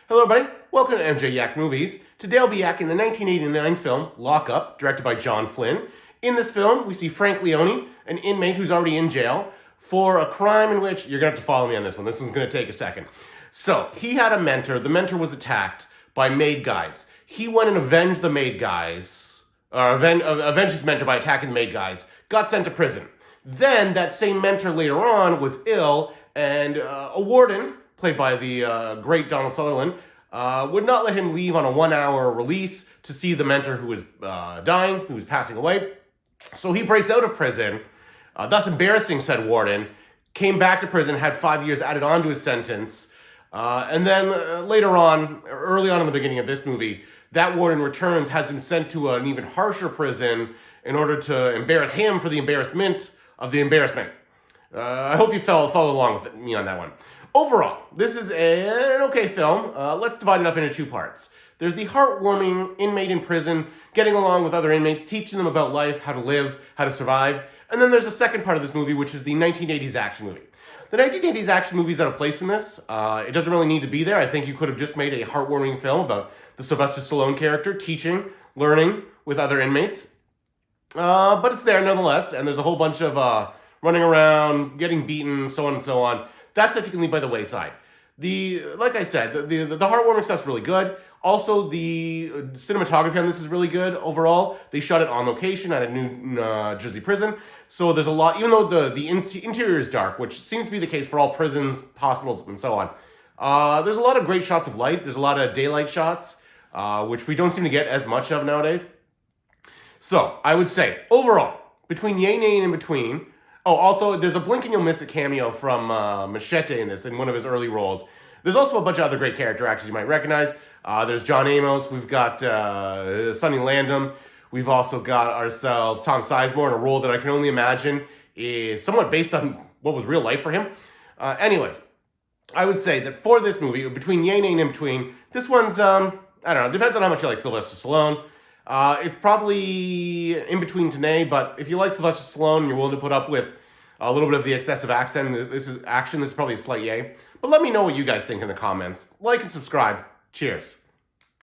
Hello everybody, welcome to MJ Yaks Movies. Today I'll be yakking the 1989 film Lock Up, directed by John Flynn. In this film, we see Frank Leone, an inmate who's already in jail, for a crime in which, you're going to have to follow me on this one, this one's going to take a second. So, he had a mentor, the mentor was attacked by maid guys. He went and avenged the maid guys, or avenged his mentor by attacking the maid guys, got sent to prison. Then, that same mentor later on was ill, and a warden, played by the great Donald Sutherland, would not let him leave on a 1-hour release to see the mentor who was dying, who was passing away. So he breaks out of prison, thus embarrassing said warden, came back to prison, had 5 years added on to his sentence, and then later on, early on in the beginning of this movie, that warden returns, has him sent to an even harsher prison in order to embarrass him for the embarrassment of the embarrassment. I hope you followed along with me on that one. Overall, this is an okay film. Let's divide it up into two parts. There's the heartwarming inmate in prison, getting along with other inmates, teaching them about life, how to live, how to survive. And then there's a second part of this movie, which is the 1980s action movie. The 1980s action movie's out of place in this. It doesn't really need to be there. I think you could have just made a heartwarming film about the Sylvester Stallone character teaching, learning with other inmates. But it's there nonetheless, and there's a whole bunch of running around, getting beaten, so on and so on. That stuff you can leave by the wayside. Like I said, the heartwarming stuff's really good. Also, the cinematography on this is really good overall. They shot it on location at a New Jersey prison. So there's a lot, even though the interior is dark, which seems to be the case for all prisons, hospitals, and so on. There's a lot of great shots of light. There's a lot of daylight shots, which we don't seem to get as much of nowadays. So, I would say, overall, between yay, nay, and in between. Oh, also, there's a blink and you'll miss a cameo from Machete in this, in one of his early roles. There's also a bunch of other great character actors you might recognize. There's John Amos, we've got Sonny Landham, we've also got ourselves Tom Sizemore in a role that I can only imagine is somewhat based on what was real life for him. Anyways, I would say that for this movie, between yay, nay, and in between, this one's, I don't know, depends on how much you like Sylvester Stallone. It's probably in between to nay, but if you like Sylvester Stallone and you're willing to put up with a little bit of the excessive accent, this is probably a slight yay. But let me know what you guys think in the comments. Like and subscribe. Cheers.